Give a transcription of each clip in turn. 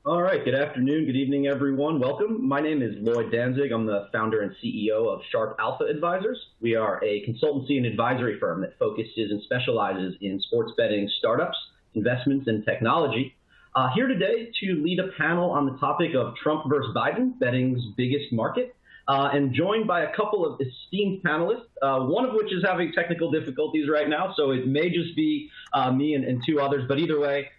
All right, good afternoon, good evening, everyone. Welcome. My name is Lloyd Danzig. I'm the founder and CEO of Sharp Alpha Advisors. We are a consultancy and advisory firm that focuses and specializes in sports betting startups, investments, and technology. Here today to lead a panel on the topic of Trump versus Biden, betting's biggest market, and joined by a couple of esteemed panelists, one of which is having technical difficulties right now, so it may just be me and two others, but either way,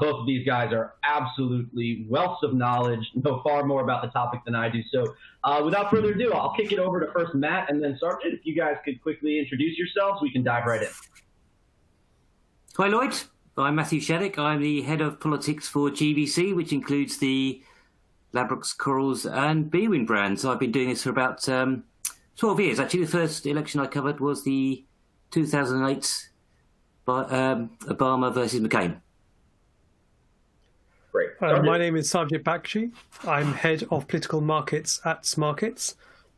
both of these guys are absolutely wealths of knowledge, know far more about the topic than I do. So without further ado, I'll kick it over to first Matt and then Sarbjit. If you guys could quickly introduce yourselves, we can dive right in. Hi, Lloyd. I'm Matthew Shaddick. I'm the head of politics for GVC, which includes the Ladbrokes, Corals and Bwin brands. I've been doing this for about 12 years. Actually, the first election I covered was the 2008 Obama versus McCain. Great. My name is Sarbjit Bakhshi. I'm head of political markets at Smarkets.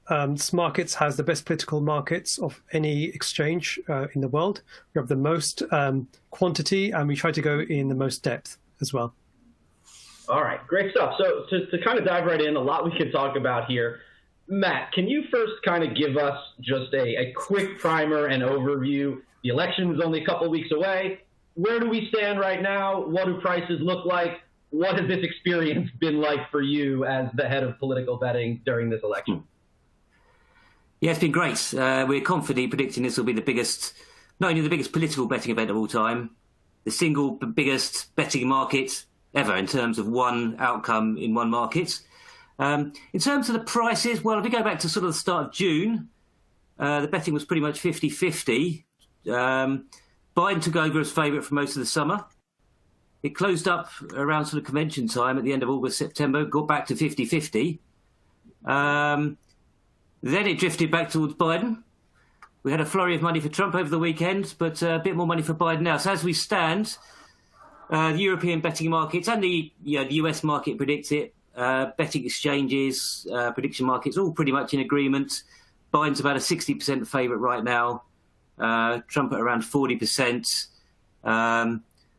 Smarkets has the best political markets of any exchange in the world. We have the most quantity, and we try to go in the most depth as well. All right, great stuff. So to kind of dive right in, a lot we could talk about here. Matt, can you first kind of give us just a quick primer and overview? The election is only a couple of weeks away. Where do we stand right now? What do prices look like? What has this experience been like for you as the head of political betting during this election? Yeah, it's been great. We're confidently predicting this will be the biggest, not only the biggest political betting event of all time, the single biggest betting market ever in terms of one outcome in one market. In terms of the prices, well, if we go back to sort of the start of June, the betting was pretty much 50-50. Biden took over as favourite for most of the summer. It closed up around sort of convention time at the end of August, September, got back to 50-50. Then it drifted back towards Biden. We had a flurry of money for Trump over the weekend, but a bit more money for Biden now. So as we stand, the European betting markets and the US market predict it. Betting exchanges, prediction markets, all pretty much in agreement. Biden's about a 60% favourite right now. Trump at around 40%.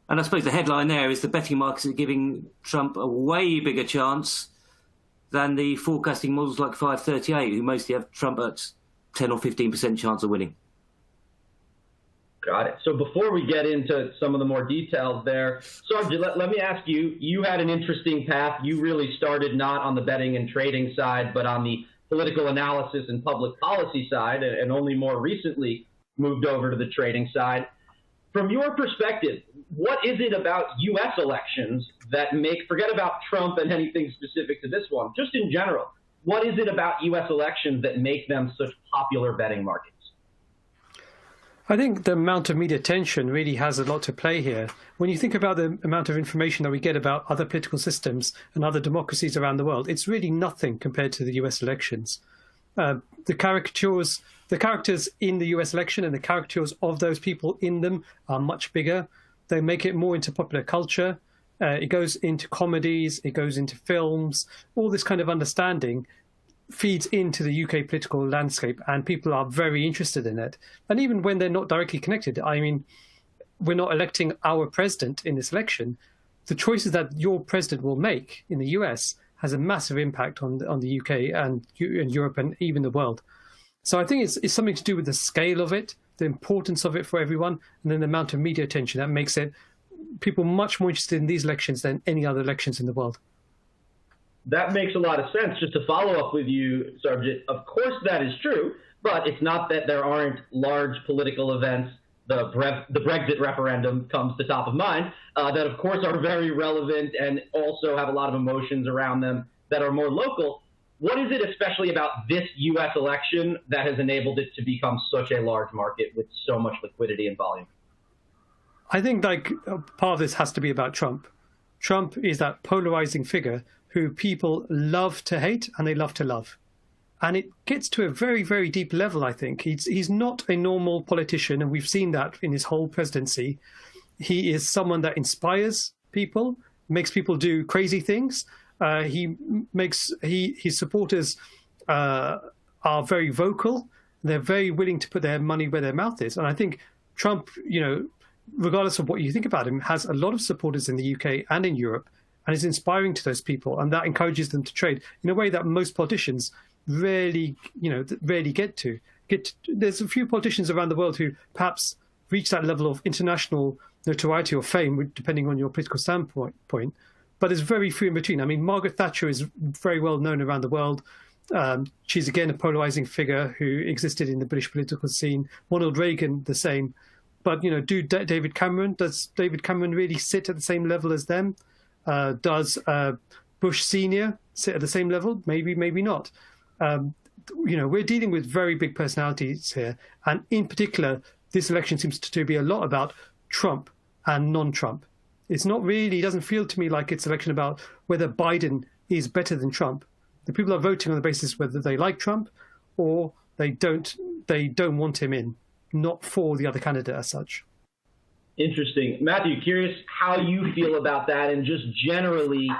And I suppose the headline there is the betting markets are giving Trump a way bigger chance than the forecasting models like 538, who mostly have Trump at 10 or 15% chance of winning. Got it. So before we get into some of the more details there, Sarbjit, let me ask you, you had an interesting path. You really started not on the betting and trading side, but on the political analysis and public policy side, and only more recently moved over to the trading side. From your perspective, what is it about U.S. elections that forget about Trump and anything specific to this one, just in general, what is it about U.S. elections that make them such popular betting markets? I think the amount of media attention really has a lot to play here. When you think about the amount of information that we get about other political systems and other democracies around the world, it's really nothing compared to the US elections. The characters in the US election and the caricatures of those people in them are much bigger. They make it more into popular culture. It goes into comedies. It goes into films. All this kind of understanding feeds into the UK political landscape, and people are very interested in it. And even when they're not directly connected, I mean, we're not electing our president in this election. The choices that your president will make in the US has a massive impact on the UK and Europe and even the world. So I think it's something to do with the scale of it, the importance of it for everyone, and then the amount of media attention that makes it people much more interested in these elections than any other elections in the world. That makes a lot of sense. Just to follow up with you, Sarbjit, of course that is true, but it's not that there aren't large political events. The Brexit referendum comes to top of mind, that of course are very relevant and also have a lot of emotions around them that are more local. What is it especially about this U.S. election that has enabled it to become such a large market with so much liquidity and volume? I think part of this has to be about Trump. Trump is that polarizing figure who people love to hate and they love to love. And it gets to a very, very deep level, I think. He's not a normal politician, and we've seen that in his whole presidency. He is someone that inspires people, makes people do crazy things. His supporters are very vocal. They're very willing to put their money where their mouth is. And I think Trump, regardless of what you think about him, has a lot of supporters in the UK and in Europe and is inspiring to those people, and that encourages them to trade in a way that most politicians rarely get to. There's a few politicians around the world who perhaps reach that level of international notoriety or fame, depending on your political standpoint, but there's very few in between. I mean, Margaret Thatcher is very well known around the world. She's again a polarizing figure who existed in the British political scene. Ronald Reagan, the same. But, does David Cameron really sit at the same level as them? Does Bush Senior sit at the same level? Maybe, maybe not. We're dealing with very big personalities here. And in particular, this election seems to be a lot about Trump and non-Trump. It's not really, it doesn't feel to me like it's an election about whether Biden is better than Trump. The people are voting on the basis whether they like Trump or they don't want him in, not for the other candidate as such. Interesting. Matthew, curious how you feel about that, and just generally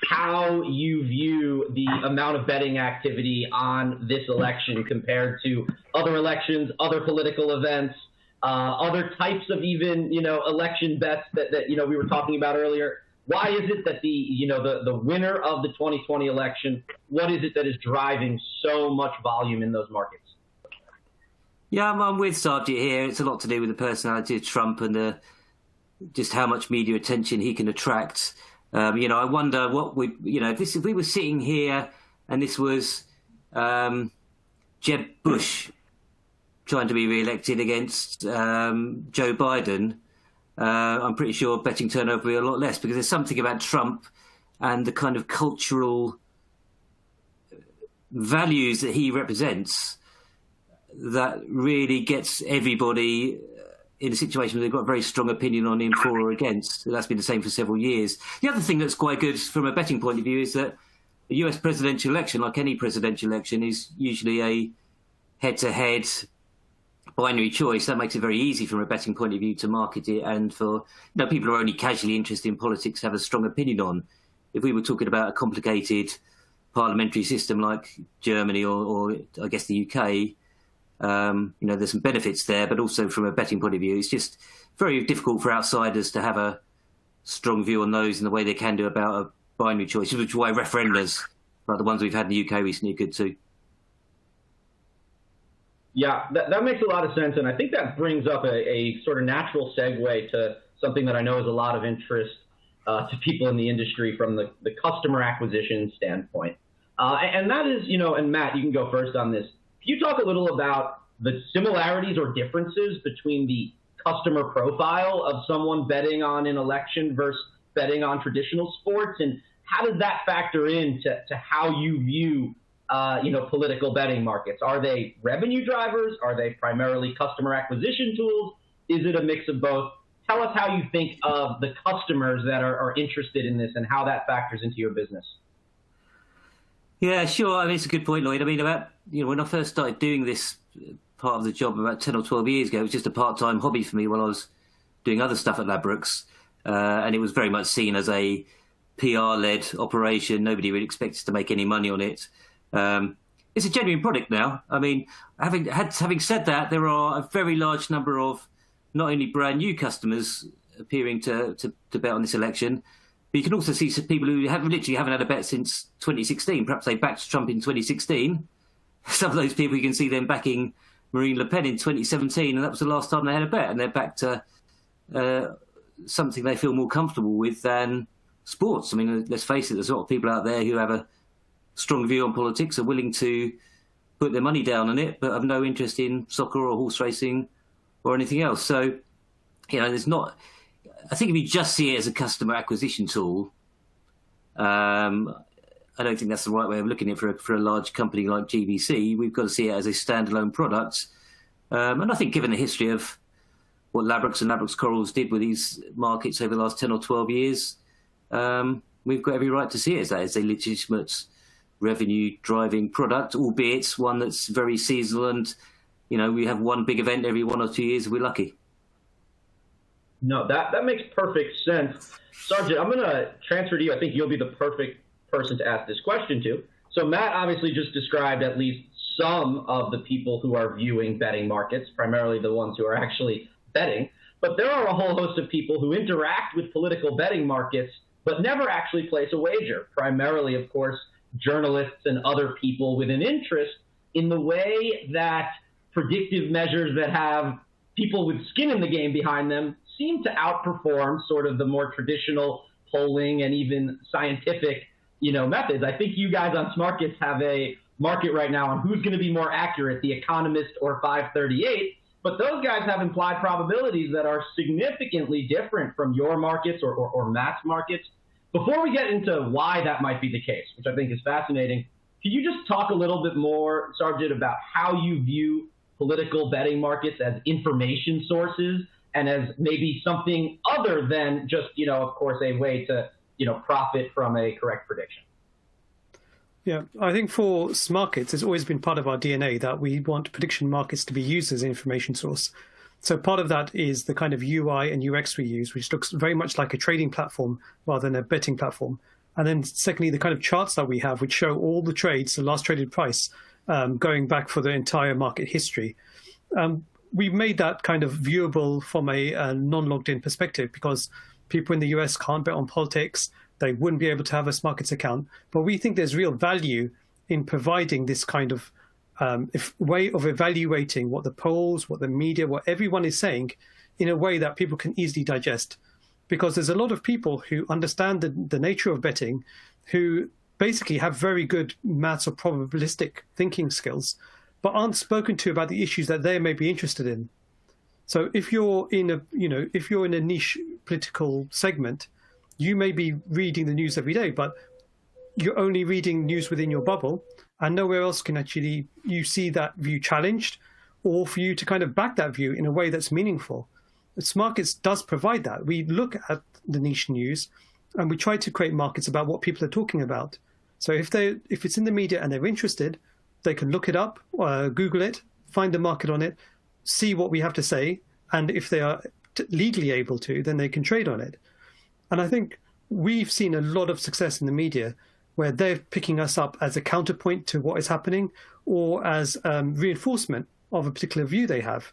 how you view the amount of betting activity on this election compared to other elections, other political events, other types of even, election bets that we were talking about earlier. Why is it that the winner of the 2020 election, what is it that is driving so much volume in those markets? Yeah, I'm with Sarbjit here. It's a lot to do with the personality of Trump and just how much media attention he can attract. I wonder what if we were sitting here and this was Jeb Bush trying to be re-elected against Joe Biden, I'm pretty sure betting turnover will be a lot less, because there's something about Trump and the kind of cultural values that he represents that really gets everybody in a situation where they've got a very strong opinion on him for or against. That's been the same for several years. The other thing that's quite good from a betting point of view is that the US presidential election, like any presidential election, is usually a head-to-head binary choice. That makes it very easy from a betting point of view to market it, and for people who are only casually interested in politics have a strong opinion on. If we were talking about a complicated parliamentary system like Germany or I guess the UK, there's some benefits there, but also from a betting point of view, it's just very difficult for outsiders to have a strong view on those in the way they can do about a binary choice, which is why referendums like the ones we've had in the UK recently are good too. Yeah, that makes a lot of sense, and I think that brings up a sort of natural segue to something that I know is a lot of interest to people in the industry from the customer acquisition standpoint. And that is, and Matt, you can go first on this. Can you talk a little about the similarities or differences between the customer profile of someone betting on an election versus betting on traditional sports, and how does that factor into how you view political betting markets? Are they revenue drivers? Are they primarily customer acquisition tools? Is it a mix of both? Tell us how you think of the customers that are interested in this and how that factors into your business. Yeah, sure. I mean, it's a good point, Lloyd. I mean, when I first started doing this part of the job about 10 or 12 years ago, it was just a part-time hobby for me while I was doing other stuff at Ladbrokes. And it was very much seen as a PR-led operation. Nobody really expected to make any money on it. It's a genuine product now. I mean, having said that, there are a very large number of not only brand new customers appearing to bet on this election, but you can also see some people who literally haven't had a bet since 2016. Perhaps they backed Trump in 2016. Some of those people, you can see them backing Marine Le Pen in 2017, and that was the last time they had a bet, and they're back to something they feel more comfortable with than sports. I mean, let's face it, there's a lot of people out there who have a strong view on politics, are willing to put their money down on it, but have no interest in soccer or horse racing or anything else. So, there's not... I think if you just see it as a customer acquisition tool, I don't think that's the right way of looking at it for a large company like GBC. We've got to see it as a standalone product. And I think given the history of what Ladbrokes and Ladbrokes Corals did with these markets over the last 10 or 12 years, we've got every right to see it as that. It's a legitimate revenue-driving product, albeit one that's very seasonal, and we have one big event every 1 or 2 years if we're lucky. No, that makes perfect sense. Sarbjit, I'm going to transfer to you. I think you'll be the perfect person to ask this question to. So Matt obviously just described at least some of the people who are viewing betting markets, primarily the ones who are actually betting. But there are a whole host of people who interact with political betting markets but never actually place a wager. Primarily, of course, journalists and other people with an interest in the way that predictive measures that have people with skin in the game behind them seem to outperform sort of the more traditional polling and even scientific, methods. I think you guys on Smarkets have a market right now on who's going to be more accurate, The Economist or 538. But those guys have implied probabilities that are significantly different from your markets or Matt's markets. Before we get into why that might be the case, which I think is fascinating, could you just talk a little bit more, Sarbjit, about how you view political betting markets as information sources and as maybe something other than just, of course, a way to, profit from a correct prediction? Yeah, I think for Smarkets, it's always been part of our DNA that we want prediction markets to be used as an information source. So part of that is the kind of UI and UX we use, which looks very much like a trading platform rather than a betting platform. And then secondly, the kind of charts that we have, which show all the trades, the last traded price, going back for the entire market history. We've made that kind of viewable from a non-logged in perspective because people in the US can't bet on politics. They wouldn't be able to have a Smarkets account. But we think there's real value in providing this kind of way of evaluating what the polls, what the media, what everyone is saying in a way that people can easily digest. Because there's a lot of people who understand the nature of betting, who basically have very good maths or probabilistic thinking skills, but aren't spoken to about the issues that they may be interested in. So if you're in a niche political segment, you may be reading the news every day, but you're only reading news within your bubble, and nowhere else can actually you see that view challenged, or for you to kind of back that view in a way that's meaningful. Smarkets does provide that. We look at the niche news, and we try to create markets about what people are talking about. So if it's in the media and they're interested, they can look it up, Google it, find the market on it, see what we have to say, and if they are legally able to, then they can trade on it. And I think we've seen a lot of success in the media where they're picking us up as a counterpoint to what is happening or as reinforcement of a particular view they have.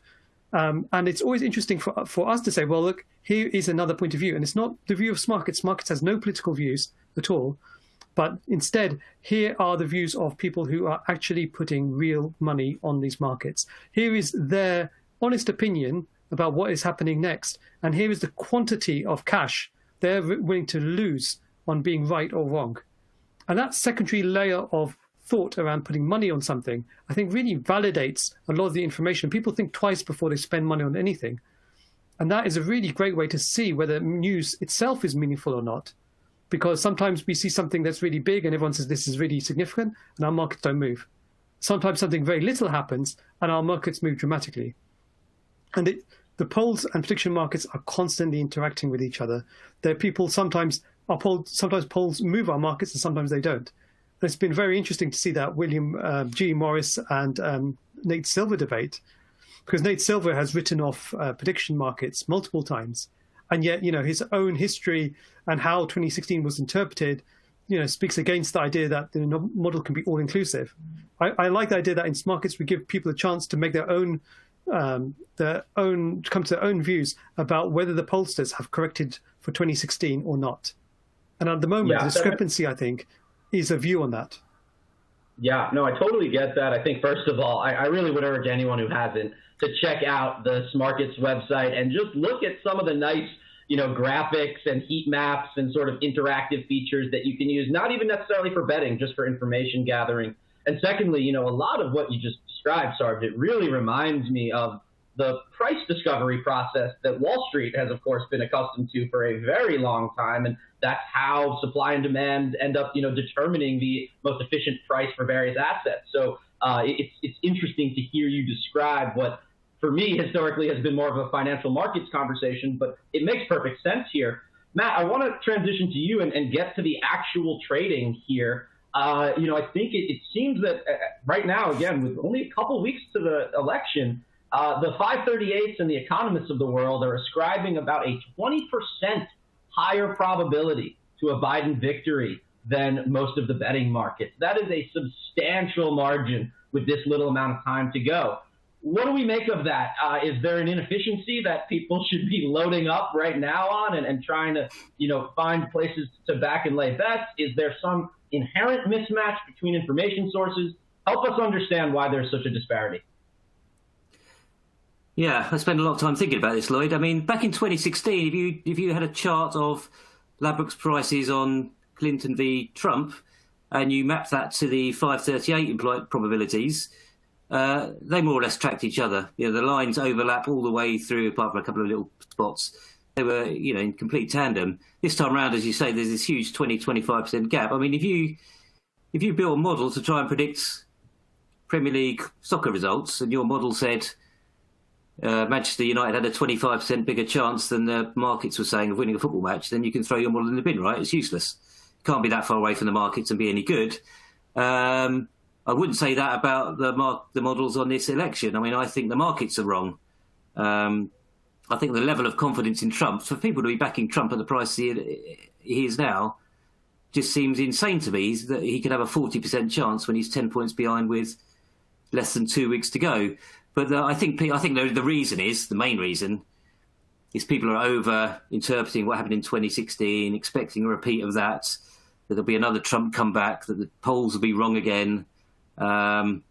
And it's always interesting for us to say, well, look, here is another point of view. And it's not the view of Smarkets. Smarkets has no political views at all. But instead, here are the views of people who are actually putting real money on these markets. Here is their honest opinion about what is happening next. And here is the quantity of cash they're willing to lose on being right or wrong. And that secondary layer of thought around putting money on something, I think really validates a lot of the information. People think twice before they spend money on anything. And that is a really great way to see whether news itself is meaningful or not. Because sometimes we see something that's really big and everyone says this is really significant and our markets don't move. Sometimes something very little happens and our markets move dramatically. And the polls and prediction markets are constantly interacting with each other. There are people sometimes polls move our markets and sometimes they don't. And it's been very interesting to see that William G. Morris and Nate Silver debate, because Nate Silver has written off prediction markets multiple times. And yet, his own history and how 2016 was interpreted, speaks against the idea that the model can be all-inclusive. I like the idea that in Smarkets we give people a chance to make come to their own views about whether the pollsters have corrected for 2016 or not. And at the moment, the discrepancy, I think, is a view on that. Yeah, no, I totally get that. I think, first of all, I really would urge anyone who hasn't to check out the Smarkets website and just look at some of the nice, graphics and heat maps and sort of interactive features that you can use, not even necessarily for betting, just for information gathering. And secondly, a lot of what you just described, Sarbjit, really reminds me of the price discovery process that Wall Street has, of course, been accustomed to for a very long time. And that's how supply and demand end up, determining the most efficient price for various assets. So it's interesting to hear you describe what, for me, historically has been more of a financial markets conversation, but it makes perfect sense here. Matt, I want to transition to you and get to the actual trading here. I think it seems that right now, again, with only a couple weeks to the election, the 538s and the economists of the world are ascribing about a 20% higher probability to a Biden victory than most of the betting markets. That is a substantial margin with this little amount of time to go. what do we make of that? Is there an inefficiency that people should be loading up right now on and trying to, find places to back and lay bets? Is there some inherent mismatch between information sources? Help us understand why there's such a disparity. Yeah, I spent a lot of time thinking about this, Lloyd. I mean, back in 2016, if you had a chart of Ladbrokes prices on Clinton v. Trump, and you mapped that to the 538 implied probabilities, they more or less tracked each other. The lines overlap all the way through, apart from a couple of little spots. They were, in complete tandem. This time around, as you say, there's this huge 20-25% gap. I mean, if you built a model to try and predict Premier League soccer results, and your model said Manchester United had a 25% bigger chance than the markets were saying of winning a football match, then you can throw your model in the bin, right? It's useless. You can't be that far away from the markets and be any good. I wouldn't say that about the models on this election. I mean, I think the markets are wrong. I think the level of confidence in Trump, for people to be backing Trump at the price he is now, just seems insane to me. That he could have a 40% chance when he's 10 points behind with less than 2 weeks to go. But I think the main reason is people are over-interpreting what happened in 2016, expecting a repeat of that there'll be another Trump comeback, that the polls will be wrong again. The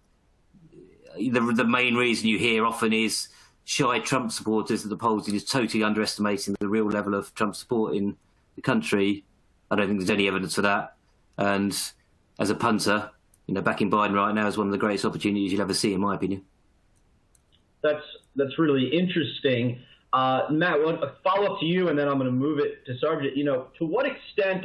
main reason you hear often is shy Trump supporters at the polls are just totally underestimating the real level of Trump support in the country. I don't think there's any evidence for that. And as a punter, backing Biden right now is one of the greatest opportunities you'll ever see, in my opinion. That's really interesting. Matt, a follow-up to you, and then I'm going to move it to Sarbjit. To what extent,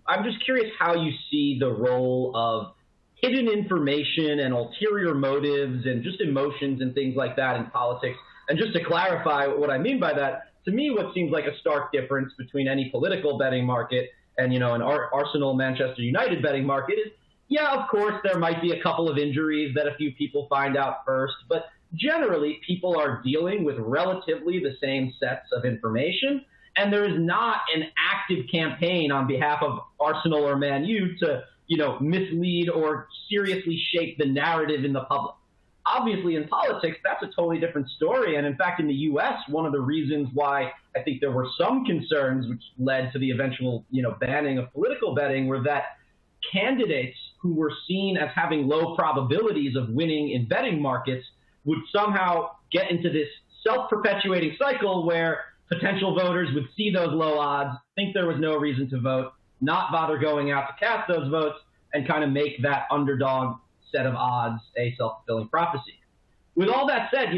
I'm just curious how you see the role of hidden information and ulterior motives and just emotions and things like that in politics. And just to clarify what I mean by that, to me, what seems like a stark difference between any political betting market and, an Arsenal Manchester United betting market is, yeah, of course, there might be a couple of injuries that a few people find out first, but generally people are dealing with relatively the same sets of information. And there is not an active campaign on behalf of Arsenal or Man U to, mislead or seriously shape the narrative in the public. Obviously, in politics, that's a totally different story. And in fact, in the U.S., one of the reasons why I think there were some concerns which led to the eventual, banning of political betting were that candidates who were seen as having low probabilities of winning in betting markets would somehow get into this self-perpetuating cycle where potential voters would see those low odds, think there was no reason to vote, not bother going out to cast those votes, and kind of make that underdog set of odds a self-fulfilling prophecy. With all that said,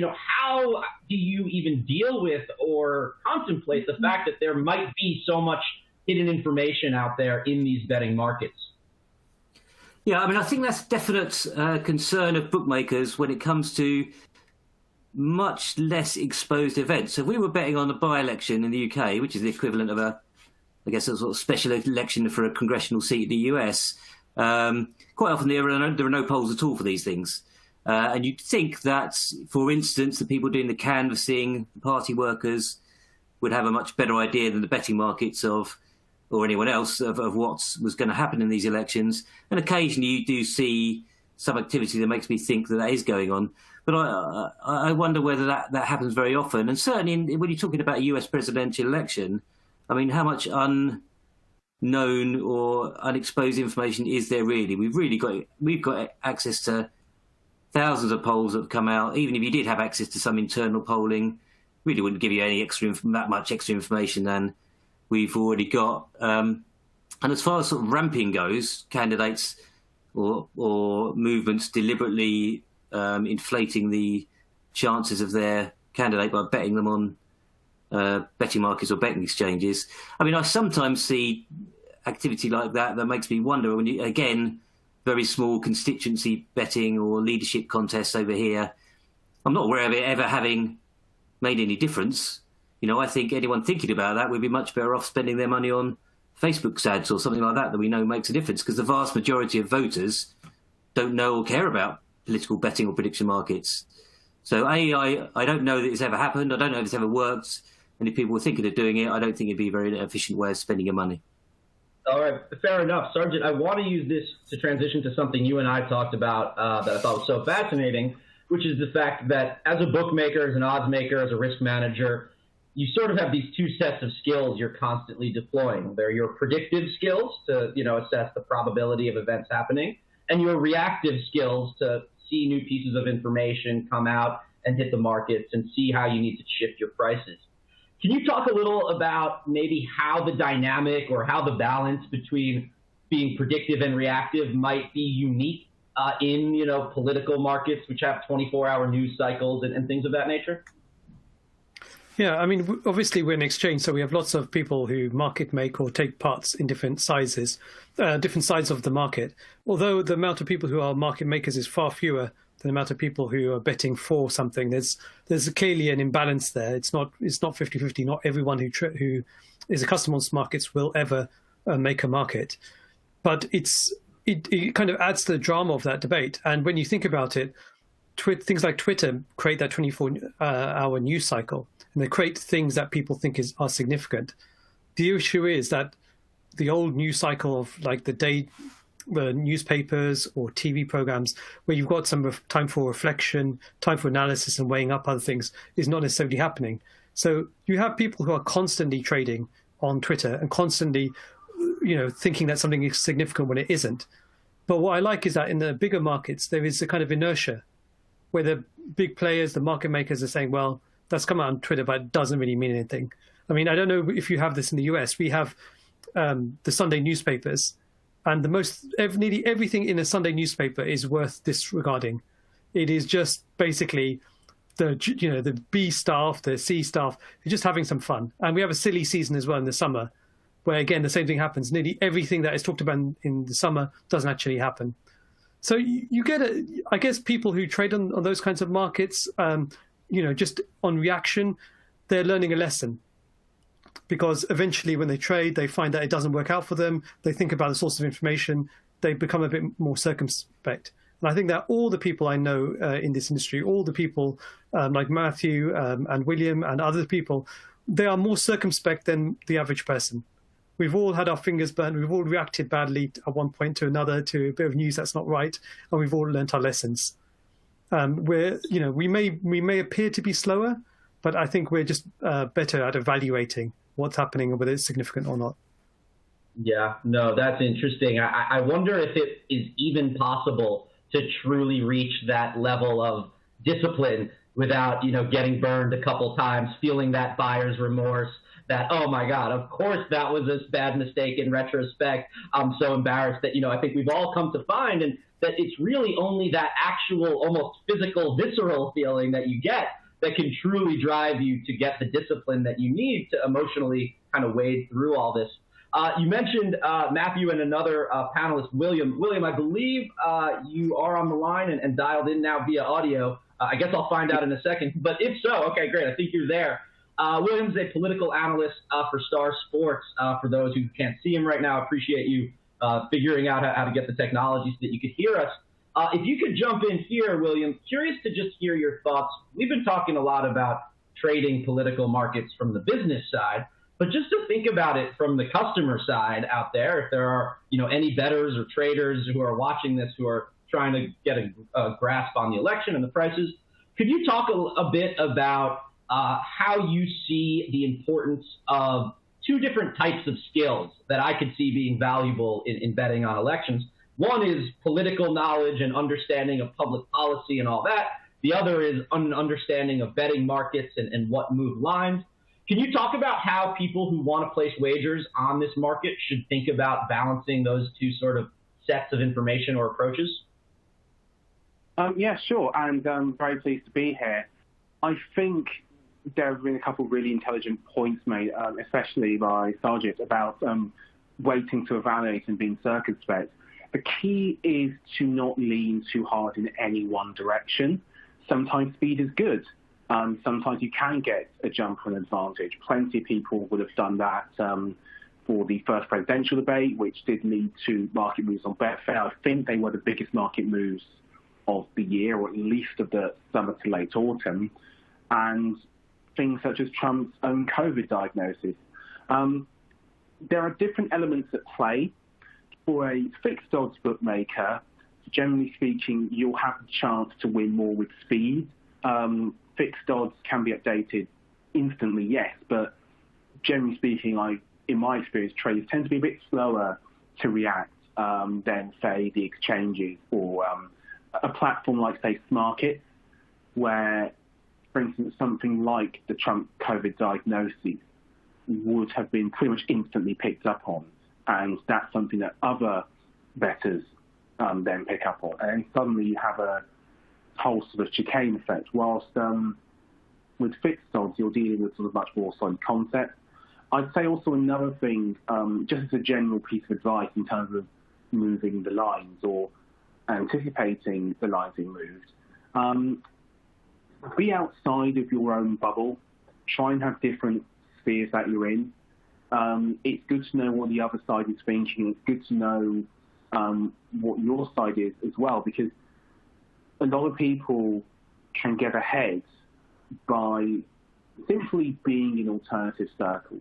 how do you even deal with or contemplate the fact that there might be so much hidden information out there in these betting markets? Yeah, I mean, I think that's a definite concern of bookmakers when it comes to much less exposed events. So if we were betting on a by-election in the UK, which is the equivalent of a sort of special election for a congressional seat in the US, quite often there are no polls at all for these things. And you'd think that, for instance, the people doing the canvassing, the party workers, would have a much better idea than the betting markets or anyone else of what was going to happen in these elections. And occasionally you do see some activity that makes me think that is going on. But I wonder whether that happens very often. And certainly when you're talking about a US presidential election, I mean, how much unknown or unexposed information is there really? We've got access to thousands of polls that have come out. Even if you did have access to some internal polling, really wouldn't give you that much extra information than we've already got. And as far as sort of ramping goes, candidates or movements deliberately inflating the chances of their candidate by betting them on betting markets or betting exchanges. I mean, I sometimes see activity like that makes me wonder when again, very small constituency betting or leadership contests over here. I'm not aware of it ever having made any difference. I think anyone thinking about that would be much better off spending their money on Facebook ads or something like that we know makes a difference, because the vast majority of voters don't know or care about political betting or prediction markets. So I don't know that it's ever happened. I don't know if it's ever worked. And if people were thinking of doing it, I don't think it'd be a very efficient way of spending your money. All right, fair enough. Sarbjit, I want to use this to transition to something you and I talked about that I thought was so fascinating, which is the fact that as a bookmaker, as an odds maker, as a risk manager, you sort of have these two sets of skills you're constantly deploying. They're your predictive skills to, assess the probability of events happening, and your reactive skills to see new pieces of information come out and hit the markets and see how you need to shift your prices. Can you talk a little about maybe how the dynamic or how the balance between being predictive and reactive might be unique in, political markets, which have 24-hour news cycles and things of that nature? Yeah, I mean, obviously we're an exchange, so we have lots of people who market make or take parts in different sizes, different sides of the market. Although the amount of people who are market makers is far fewer than the amount of people who are betting for something. There's clearly an imbalance there. It's not 50-50. Not everyone who is a customer on Smarkets will ever make a market, but it kind of adds to the drama of that debate. And when you think about it, things like Twitter create that 24-hour news cycle, and they create things that people think are significant. The issue is that the old news cycle of like the newspapers or TV programs, where you've got some time for reflection, time for analysis and weighing up other things, is not necessarily happening. So you have people who are constantly trading on Twitter and constantly, thinking that something is significant when it isn't. But what I like is that in the bigger markets, there is a kind of inertia where the big players, the market makers, are saying, well, that's come out on Twitter, but it doesn't really mean anything. I mean, I don't know if you have this in the US. We have the Sunday newspapers, and nearly everything in a Sunday newspaper is worth disregarding. It is just basically the B staff, the C staff, are just having some fun. And we have a silly season as well in the summer, where again the same thing happens. Nearly everything that is talked about in the summer doesn't actually happen. So you get I guess people who trade on those kinds of markets, just on reaction, they're learning a lesson. Because eventually when they trade, they find that it doesn't work out for them. They think about the source of information. They become a bit more circumspect. And I think that all the people I know in this industry, all the people like Matthew and William and other people, they are more circumspect than the average person. We've all had our fingers burned. We've all reacted badly at one point to another to a bit of news that's not right, and we've all learnt our lessons. We may appear to be slower, but I think we're just better at evaluating what's happening and whether it's significant or not. Yeah, no, that's interesting. I wonder if it is even possible to truly reach that level of discipline without, getting burned a couple times, feeling that buyer's remorse, that, oh my God, of course that was a bad mistake in retrospect. I'm so embarrassed that, I think we've all come to find and that it's really only that actual, almost physical, visceral feeling that you get that can truly drive you to get the discipline that you need to emotionally kind of wade through all this. You mentioned Matthew and another panelist, William. William, I believe you are on the line and dialed in now via audio. I guess I'll find out in a second. But if so, okay, great. I think you're there. William's a political analyst for Star Sports. For those who can't see him right now, I appreciate you figuring out how to get the technology so that you could hear us. If you could jump in here, William, curious to just hear your thoughts. We've been talking a lot about trading political markets from the business side, but just to think about it from the customer side out there, if there are any bettors or traders who are watching this who are trying to get a grasp on the election and the prices, could you talk a bit about how you see the importance of two different types of skills that I could see being valuable in betting on elections? One is political knowledge and understanding of public policy and all that. The other is an understanding of betting markets and what move lines. Can you talk about how people who want to place wagers on this market should think about balancing those two sort of sets of information or approaches? Yeah, sure. And I'm very pleased to be here. I think there have been a couple of really intelligent points made, especially by Sarbjit, about waiting to evaluate and being circumspect. The key is to not lean too hard in any one direction. Sometimes speed is good. Sometimes you can get a jump or an advantage. Plenty of people would have done that for the first presidential debate, which did lead to market moves on Betfair. I think they were the biggest market moves of the year, or at least of the summer to late autumn. And things such as Trump's own COVID diagnosis. There are different elements at play. For a fixed odds bookmaker, generally speaking, you'll have the chance to win more with speed. Fixed odds can be updated instantly, yes, but generally speaking, in my experience, traders tend to be a bit slower to react than, say, the exchanges or a platform like, say, Smarkets, where, for instance, something like the Trump COVID diagnosis would have been pretty much instantly picked up on. And that's something that other bettors then pick up on. And suddenly you have a whole sort of chicane effect, whilst with fixed odds, you're dealing with sort of much more solid concepts. I'd say also another thing, just as a general piece of advice in terms of moving the lines or anticipating the lines being moved, be outside of your own bubble. Try and have different spheres that you're in. It's good to know what the other side is thinking. It's good to know what your side is as well, because a lot of people can get ahead by simply being in alternative circles.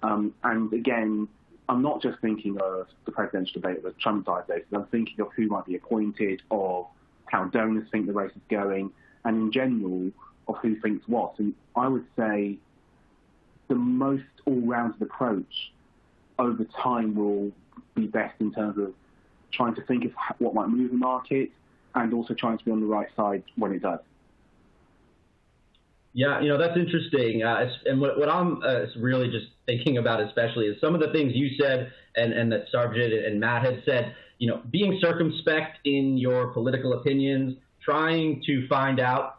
And again, I'm not just thinking of the presidential debate of the Trump diagnosis. I'm thinking of who might be appointed, of how donors think the race is going, and in general, of who thinks what. And I would say the most all-rounded approach over time will be best in terms of trying to think of what might move the market and also trying to be on the right side when it does. Yeah, that's interesting. And what I'm really just thinking about especially is some of the things you said and that Sarbjit and Matt had said, being circumspect in your political opinions, trying to find out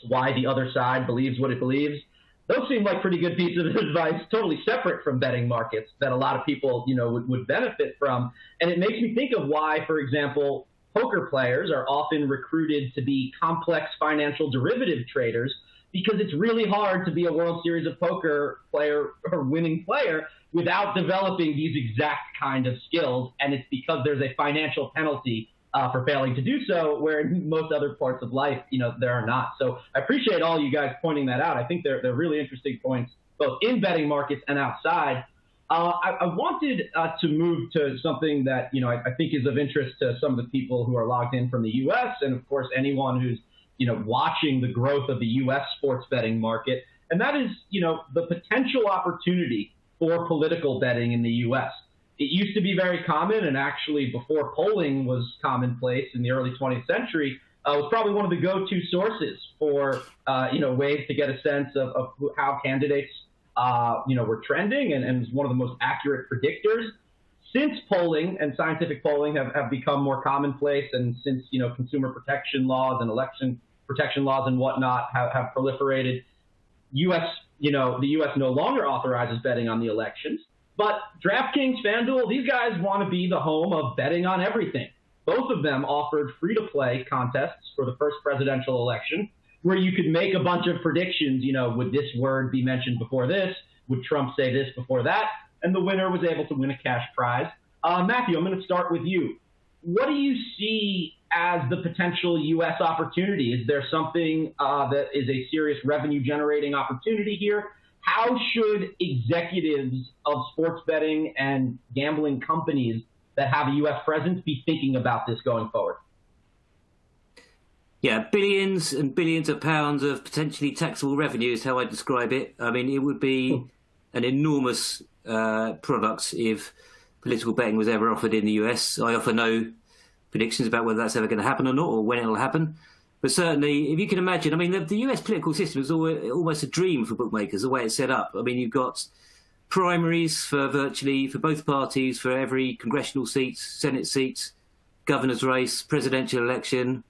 why the other side believes what it believes. Those seem like pretty good pieces of advice, totally separate from betting markets that a lot of people, would benefit from. And it makes me think of why, for example, poker players are often recruited to be complex financial derivative traders, because it's really hard to be a World Series of Poker player or winning player without developing these exact kind of skills. And it's because there's a financial penalty for failing to do so, where in most other parts of life, there are not. So I appreciate all you guys pointing that out. I think they're really interesting points, both in betting markets and outside. I wanted to move to something that, I think is of interest to some of the people who are logged in from the U.S. and, of course, anyone who's watching the growth of the U.S. sports betting market, and that is, the potential opportunity for political betting in the U.S. It used to be very common, and actually before polling was commonplace in the early 20th century, was probably one of the go-to sources for, ways to get a sense of how candidates, were trending, and was one of the most accurate predictors. Since polling and scientific polling have become more commonplace, and since, consumer protection laws and election protection laws and whatnot have proliferated, the U.S. no longer authorizes betting on the elections. But DraftKings, FanDuel, these guys want to be the home of betting on everything. Both of them offered free-to-play contests for the first presidential election, where you could make a bunch of predictions, would this word be mentioned before this? Would Trump say this before that? And the winner was able to win a cash prize. Matthew, I'm going to start with you. What do you see as the potential U.S. opportunity? Is there something that is a serious revenue-generating opportunity here? How should executives of sports betting and gambling companies that have a U.S. presence be thinking about this going forward? Yeah, billions and billions of pounds of potentially taxable revenue is how I describe it. I mean, it would be an enormous product if political betting was ever offered in the US. I offer no predictions about whether that's ever going to happen or not, or when it'll happen. But certainly, if you can imagine, I mean, the US political system is almost a dream for bookmakers, the way it's set up. I mean, you've got primaries for both parties, for every congressional seat, Senate seat, governor's race, presidential election.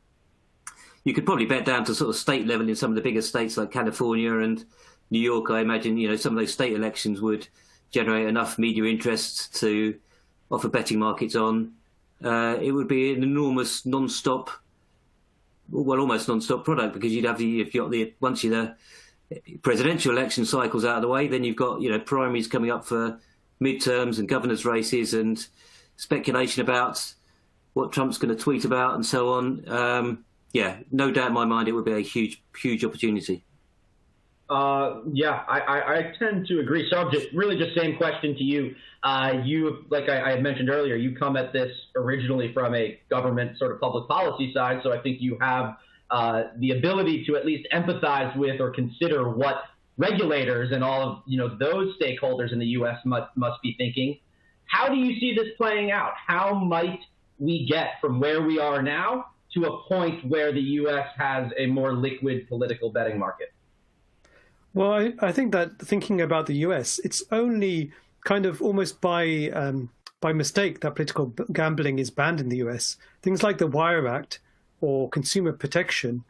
You could probably bet down to sort of state level in some of the bigger states like California and New York. I imagine, some of those state elections would generate enough media interest to offer betting markets on. It would be an enormous non-stop, well, almost non-stop product, because once the presidential election cycles out of the way, then you've got, primaries coming up for midterms and governor's races and speculation about what Trump's going to tweet about and so on. Yeah, no doubt in my mind it would be a huge, huge opportunity. Yeah, I tend to agree. So really just same question to you. You, like I had mentioned earlier, you come at this originally from a government sort of public policy side, so I think you have the ability to at least empathize with or consider what regulators and all of those stakeholders in the U.S. must be thinking. How do you see this playing out? How might we get from where we are now to a point where the U.S. has a more liquid political betting market? Well, I think that thinking about the US, it's only kind of almost by mistake that political gambling is banned in the US. Things like the Wire Act or consumer protection,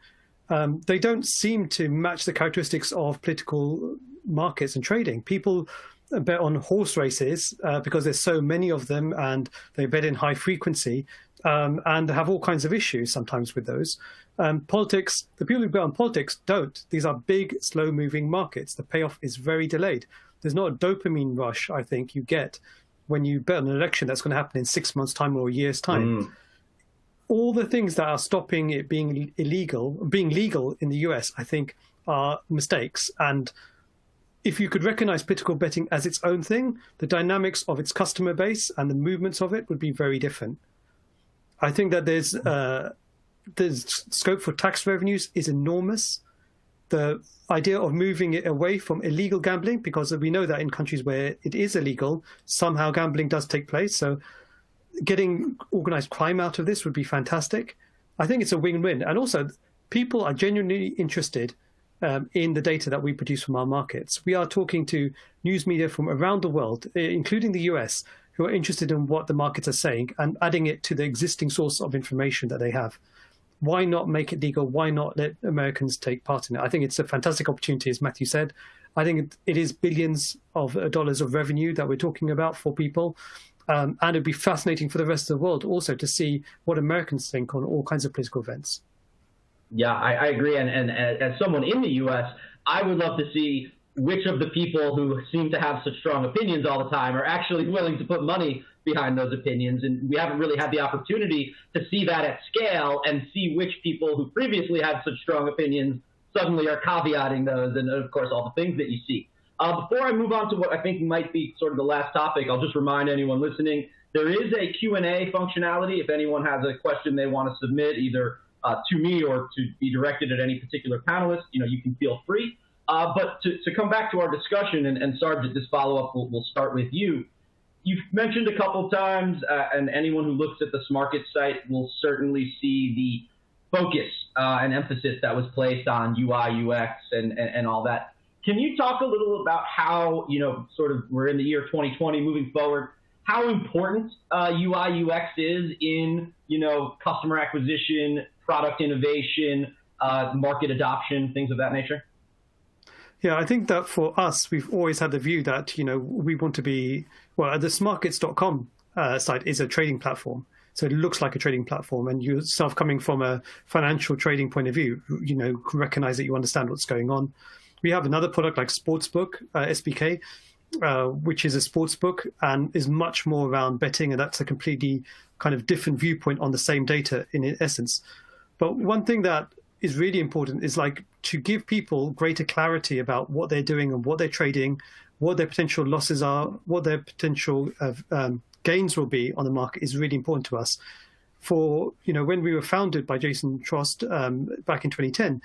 they don't seem to match the characteristics of political markets and trading. People bet on horse races because there's so many of them, and they bet in high frequency and have all kinds of issues sometimes with those. Politics, the people who bet on politics don't. These are big, slow-moving markets. The payoff is very delayed. There's not a dopamine rush, I think, you get when you bet on an election that's going to happen in 6 months' time or a year's time. All the things that are stopping it being legal in the US, I think, are mistakes. And if you could recognize political betting as its own thing, the dynamics of its customer base and the movements of it would be very different. I think that there's scope for tax revenues is enormous. The idea of moving it away from illegal gambling, because we know that in countries where it is illegal, somehow gambling does take place. So getting organized crime out of this would be fantastic. I think it's a win-win. And also, people are genuinely interested in the data that we produce from our markets. We are talking to news media from around the world, including the US, who are interested in what the markets are saying and adding it to the existing source of information that they have. Why not make it legal? Why not let Americans take part in it? I think it's a fantastic opportunity, as Matthew said. I think it is billions of dollars of revenue that we're talking about for people. And it'd be fascinating for the rest of the world also to see what Americans think on all kinds of political events. Yeah, I agree. And as someone in the U.S., I would love to see which of the people who seem to have such strong opinions all the time are actually willing to put money behind those opinions. And we haven't really had the opportunity to see that at scale and see which people who previously had such strong opinions suddenly are caveating those and, of course, all the things that you see. Before I move on to what I think might be sort of the last topic, I'll just remind anyone listening, there is a Q&A functionality. If anyone has a question they want to submit, either to me or to be directed at any particular panelist, you can feel free. But to come back to our discussion, and Sarbjit, this follow-up will start with you. You've mentioned a couple times, and anyone who looks at the Smarkets site will certainly see the focus and emphasis that was placed on UIUX and all that. Can you talk a little about how, sort of we're in the year 2020 moving forward, how important UIUX is in, customer acquisition, product innovation, market adoption, things of that nature? Yeah, I think that for us, we've always had the view that, we want to be, well, the Smarkets.com site is a trading platform. So it looks like a trading platform. And yourself coming from a financial trading point of view, recognize that you understand what's going on. We have another product like Sportsbook, SBK, which is a sportsbook and is much more around betting. And that's a completely kind of different viewpoint on the same data in essence. But one thing that is really important is to give people greater clarity about what they're doing and what they're trading, what their potential losses are, what their potential gains will be on the market is really important to us. For, when we were founded by Jason Trost back in 2010,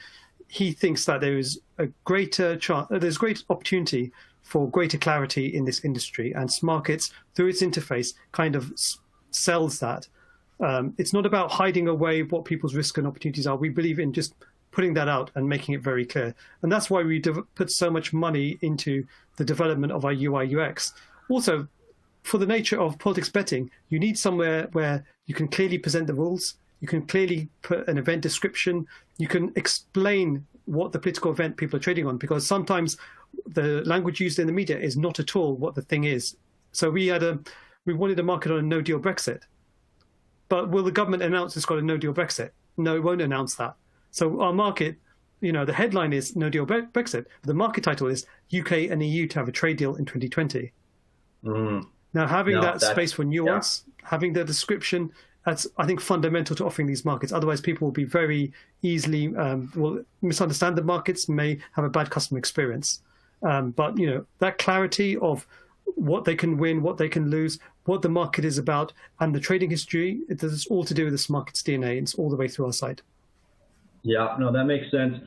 he thinks that there is a greater there's great opportunity for greater clarity in this industry, and Smarkets, through its interface, kind of sells that. It's not about hiding away what people's risks and opportunities are. We believe in just putting that out and making it very clear. And that's why we put so much money into the development of our UIUX. Also, for the nature of politics betting, you need somewhere where you can clearly present the rules, you can clearly put an event description, you can explain what the political event people are trading on, because sometimes the language used in the media is not at all what the thing is. So we wanted to market on a no-deal Brexit. But will the government announce it's got a no-deal Brexit? No, it won't announce that. So our market, the headline is no-deal Brexit. But the market title is UK and EU to have a trade deal in 2020. Now, having that space for nuance, having the description, That's, I think, fundamental to offering these markets. Otherwise, people will be very easily will misunderstand the markets, may have a bad customer experience. But that clarity of what they can win, what they can lose, what the market is about, and the trading history, it's all to do with the Smarkets DNA. It's all the way through our site. Yeah, no, that makes sense.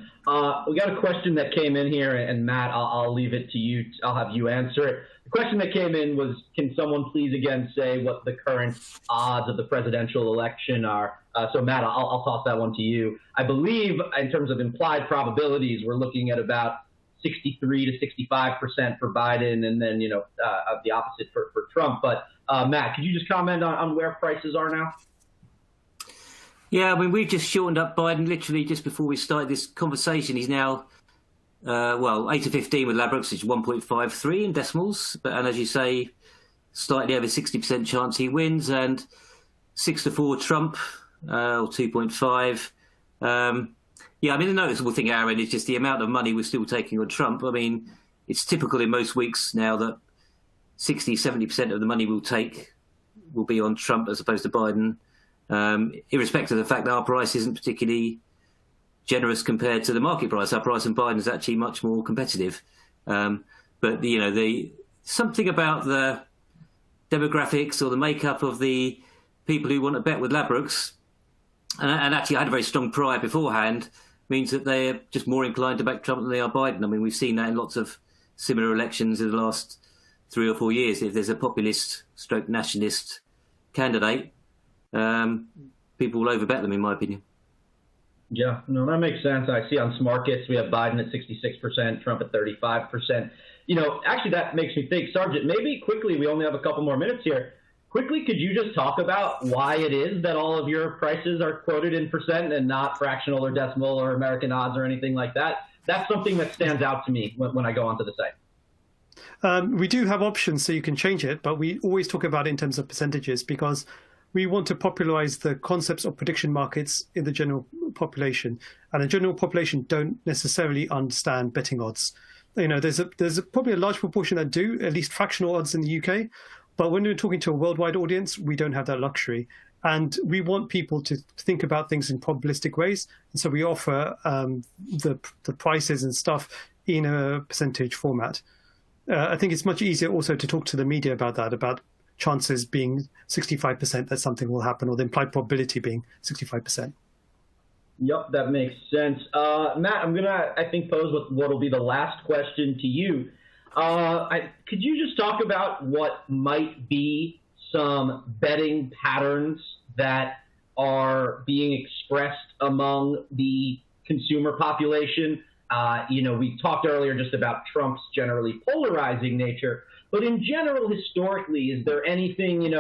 We got a question that came in here, and Matt, I'll leave it to you. I'll have you answer it. The question that came in was, can someone please again say what the current odds of the presidential election are? So Matt, I'll toss that one to you. I believe in terms of implied probabilities, we're looking at about 63 to 65% for Biden, and then, the opposite for Trump. But Matt, could you just comment on where prices are now? Yeah, I mean, we've just shortened up Biden literally just before we started this conversation. He's now, 8 to 15 with Labrooks, which is 1.53 in decimals. And as you say, slightly over 60% chance he wins, and 6 to 4 Trump, or 2.5. Yeah, I mean, the noticeable thing, Aaron, is just the amount of money we're still taking on Trump. I mean, it's typical in most weeks now that 60, 70% of the money we'll take will be on Trump as opposed to Biden. Irrespective of the fact that our price isn't particularly generous compared to the market price. Our price in Biden is actually much more competitive. But, something about the demographics or the makeup of the people who want to bet with Labrooks, and actually I had a very strong prior beforehand, means that they're just more inclined to back Trump than they are Biden. I mean, we've seen that in lots of similar elections in the last 3 or 4 years. If there's a populist stroke nationalist candidate, people will overbet them, in my opinion. Yeah, no, that makes sense. I see on Smarkets we have Biden at 66%, Trump at 35%. Actually, that makes me think, Sarbjit, maybe quickly, we only have a couple more minutes here. Quickly, could you just talk about why it is that all of your prices are quoted in percent and not fractional or decimal or American odds or anything like that? That's something that stands out to me when I go onto the site. We do have options so you can change it, but we always talk about it in terms of percentages because we want to popularize the concepts of prediction markets in the general population. And the general population don't necessarily understand betting odds. There's probably a large proportion that do, at least fractional odds in the UK. But when we're talking to a worldwide audience, we don't have that luxury. And we want people to think about things in probabilistic ways. And so we offer the prices and stuff in a percentage format. I think it's much easier also to talk to the media about that, about chances being 65% that something will happen, or the implied probability being 65%. Yep, that makes sense. Matt, I'm going to, I think, pose what will be the last question to you. Could you just talk about what might be some betting patterns that are being expressed among the consumer population? We talked earlier just about Trump's generally polarizing nature, but in general, historically, is there anything,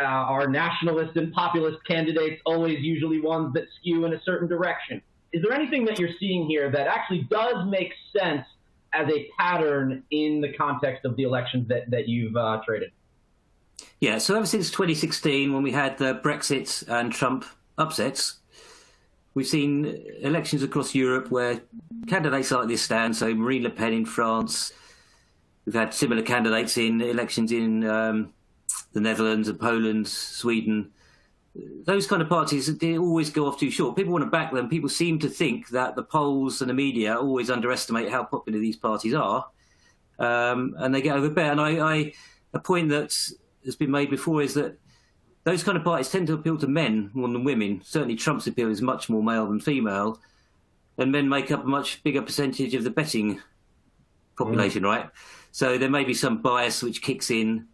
are nationalist and populist candidates always usually ones that skew in a certain direction? Is there anything that you're seeing here that actually does make sense as a pattern in the context of the elections that you've traded? Yeah, so ever since 2016, when we had the Brexit and Trump upsets, we've seen elections across Europe where candidates like this stand. So Marine Le Pen in France. We've had similar candidates in elections in the Netherlands and Poland, Sweden. Those kind of parties, they always go off too short. People want to back them. People seem to think that the polls and the media always underestimate how popular these parties are, and they get overbet. And a point that has been made before is that those kind of parties tend to appeal to men more than women. Certainly Trump's appeal is much more male than female, and men make up a much bigger percentage of the betting population, right? So there may be some bias which kicks in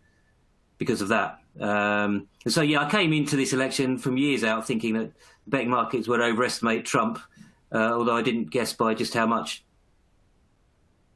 because of that. And so, yeah, I came into this election from years out thinking that betting markets would overestimate Trump, although I didn't guess by just how much.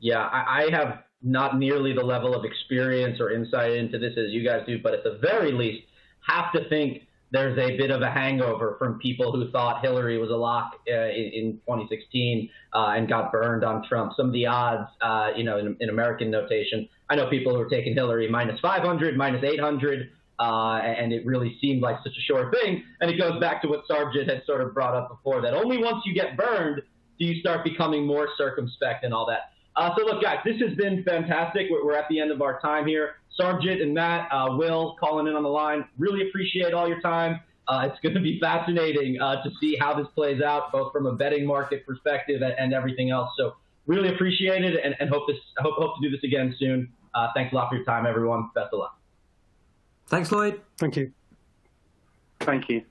Yeah, I have not nearly the level of experience or insight into this as you guys do, but at the very least, have to think there's a bit of a hangover from people who thought Hillary was a lock in 2016 and got burned on Trump. Some of the odds, in American notation, I know people who are taking Hillary minus 500, minus 800, and it really seemed like such a sure thing. And it goes back to what Sarbjit had sort of brought up before, that only once you get burned do you start becoming more circumspect and all that. So look, guys, this has been fantastic. We're at the end of our time here. Sarbjit and Matt, Will calling in on the line. Really appreciate all your time. It's going to be fascinating to see how this plays out, both from a betting market perspective and everything else. So really appreciate it, and hope to do this again soon. Thanks a lot for your time, everyone. Best of luck. Thanks, Lloyd. Thank you. Thank you.